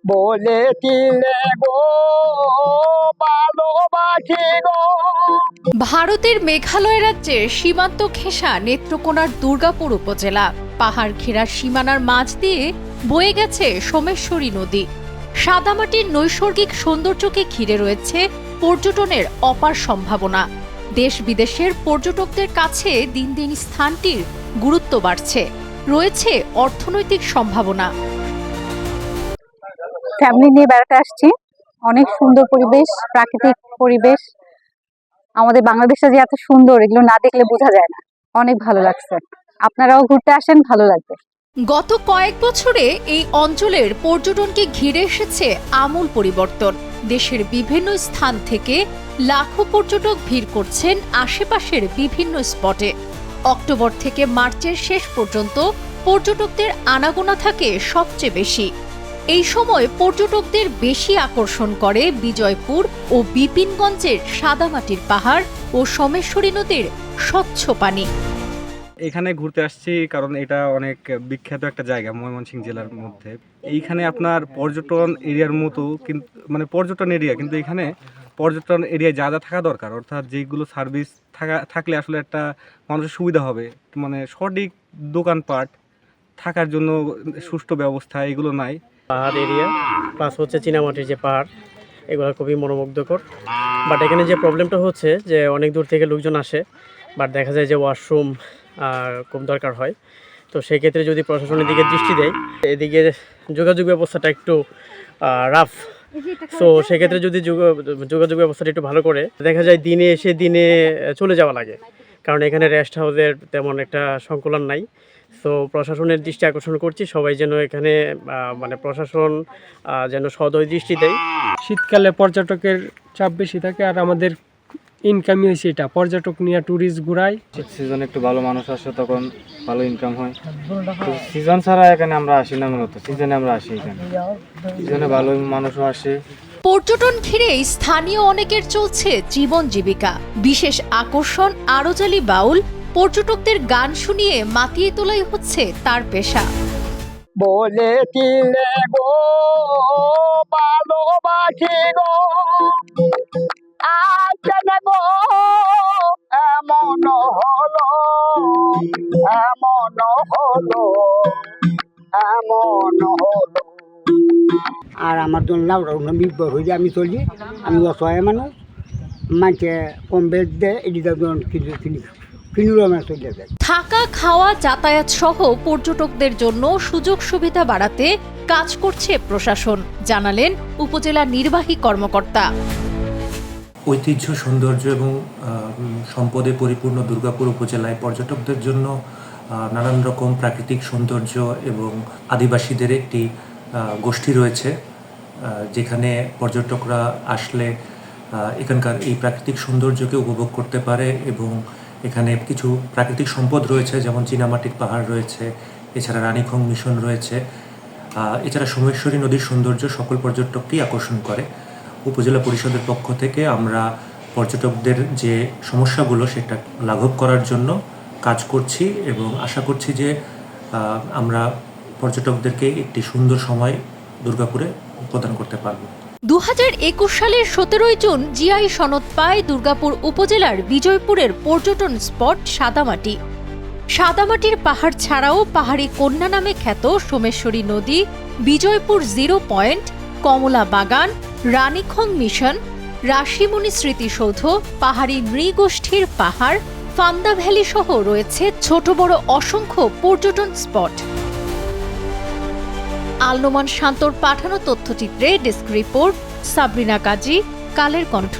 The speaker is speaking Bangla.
বলেছিলে গো ভালোবাসি গো। ভারতের মেঘালয় রাজ্যের সীমান্ত ঘেঁষা নেত্রকোনার দুর্গাপুর উপজেলা। পাহাড় ঘেরা সীমানার মাঝ দিয়ে বয়ে গেছে সোমেশ্বরী নদী। সাদামাটির নৈসর্গিক সৌন্দর্যকে ঘিরে রয়েছে পর্যটনের অপার সম্ভাবনা। দেশ বিদেশের পর্যটকদের কাছে দিন দিন স্থানটির গুরুত্ব বাড়ছে। রয়েছে অর্থনৈতিক সম্ভাবনা। ফ্যামিলি নিয়ে বেড়াতে আসছি। অনেক সুন্দর পরিবেশ, প্রাকৃতিক পরিবেশ। আমাদের বাংলাদেশটা যে এত সুন্দর, এগুলো না দেখলে বোঝা যায় না। অনেক ভালো লাগছে, আপনারাও ঘুরতে আসেন, ভালো লাগবে। গত কয়েক বছরে এই অঞ্চলের পর্যটনকে ঘিরে এসেছে আমূল পরিবর্তন। দেশের বিভিন্ন স্থান থেকে লাখো পর্যটক ভিড় করছেন আশেপাশের বিভিন্ন স্পটে। অক্টোবর থেকে মার্চের শেষ পর্যন্ত পর্যটকদের আনাগোনা থাকে সবচেয়ে বেশি। এই সময় পর্যটকদের বেশি আকর্ষণ করে বিজয়পুর ও বিপিনগঞ্জের সাদামাটির পাহাড় ও সোমেশ্বরী নদীর স্বচ্ছ পানি। এখানে ঘুরতে আসছি কারণ এটা অনেক বিখ্যাত একটা জায়গা ময়মনসিংহ জেলার মধ্যে। এইখানে আপনার পর্যটন এরিয়ার মতো কিন্তু পর্যটন এরিয়া, কিন্তু এখানে পর্যটন এরিয়ায় যা যা থাকা দরকার, অর্থাৎ যেগুলো সার্ভিস থাকলে আসলে একটা মানুষের সুবিধা হবে, সঠিক দোকানপাট, থাকার জন্য সুষ্ঠু ব্যবস্থা, এগুলো নাই। পাহাড় এরিয়া প্লাস হচ্ছে চীনামাটির যে পাহাড়, এগুলো খুবই মনোমুগ্ধকর। বাট এখানে যে প্রবলেমটা হচ্ছে যে অনেক দূর থেকে লোকজন আসে, বাট দেখা যায় যে ওয়াশরুম খুব দরকার হয়। তো সেক্ষেত্রে যদি প্রশাসনের দিকে দৃষ্টি দেয়, এদিকে যোগাযোগ ব্যবস্থাটা একটু রাফ। সো সেক্ষেত্রে যদি যোগাযোগ ব্যবস্থাটা একটু ভালো করে, দেখা যায় দিনে এসে দিনে চলে যাওয়া লাগে, কারণ এখানে রেস্ট হাউসের তেমন একটা সংকুলন নাই। তো প্রশাসনের দৃষ্টি আকর্ষণ করছি, সবাই যেন এখানে প্রশাসন যেন সদয় দৃষ্টি দেয়। শীতকালে পর্যটকের চাপ বেশি থাকে, আর আমাদের ইনকামই হয়েছে এটা, পর্যটক নিয়ে ট্যুরিস্ট ঘুরাই। শীত সিজনে একটু ভালো মানুষ আসে, তখন ভালো ইনকাম হয়। সিজন ছাড়া এখানে আমরা আসি না, মূলত সিজনে আমরা আসি। এখানে সিজনে ভালো মানুষও আসে। পর্যটন ঘিরে স্থানীয় অনেকের চলছে জীবন জীবিকা। বিশেষ আকর্ষণ আরজালি বাউল। পর্যটকদের গান শুনিয়ে মাতিয়ে তোলাই হচ্ছে তার পেশা। বলেছিলে গো ভালোবাসি গো, আজ গো এমন হলো, এমন হলো, এমন হলো। আর আমার জন্য বিপদ হয়ে আমি চলি, আমি অসহায় মানুষ, মাঝে কম বেশ দেয়, এদিকে কিছু থাকা, খাওয়া, যাতায়াত সহ পর্যটকদের জন্য সুযোগ সুবিধা বাড়াতে কাজ করছে প্রশাসন, জানালেন উপজেলা নির্বাহী কর্মকর্তা। ঐতিহ্য, সৌন্দর্য এবং সম্পদে পরিপূর্ণ দুর্গাপুর উপজেলায় পর্যটকদের জন্য নানান রকম প্রাকৃতিক সৌন্দর্য এবং আদিবাসীদের একটি গোষ্ঠী রয়েছে, যেখানে পর্যটকরা আসলে এখানকার এই প্রাকৃতিক সৌন্দর্যকে উপভোগ করতে পারে। এবং এখানে কিছু প্রাকৃতিক সম্পদ রয়েছে, যেমন চীনামাটির পাহাড় রয়েছে, এছাড়া রানীখং মিশন রয়েছে, এছাড়া সোমেশ্বরী নদীর সৌন্দর্য সকল পর্যটককেই আকর্ষণ করে। উপজেলা পরিষদের পক্ষ থেকে আমরা পর্যটকদের যে সমস্যাগুলো সেটা লাঘব করার জন্য কাজ করছি এবং আশা করছি যে আমরা পর্যটকদেরকে একটি সুন্দর সময় দুর্গাপুরে প্রদান করতে পারব। 2021 সালের 17 জুন জিআই সনদ পায় দুর্গাপুর উপজেলার বিজয়পুরের পর্যটন স্পট সাদামাটি। সাদামাটির পাহাড় ছাড়াও পাহাড়ি কন্যা নামে খ্যাত সোমেশ্বরী নদী, বিজয়পুর 0 পয়েন্ট, কমলা বাগান, রানীখং মিশন, রাশিমুনি স্মৃতিসৌধ, পাহাড়ি নৃগোষ্ঠীর পাহাড়, ফান্দা ভ্যালি সহ রয়েছে ছোট বড় অসংখ্য পর্যটন স্পট। আল নোমান শান্তর পাঠানো তথ্যচিত্রে ডেস্ক রিপোর্ট, সাবরিনা কাজী, কালের কণ্ঠ।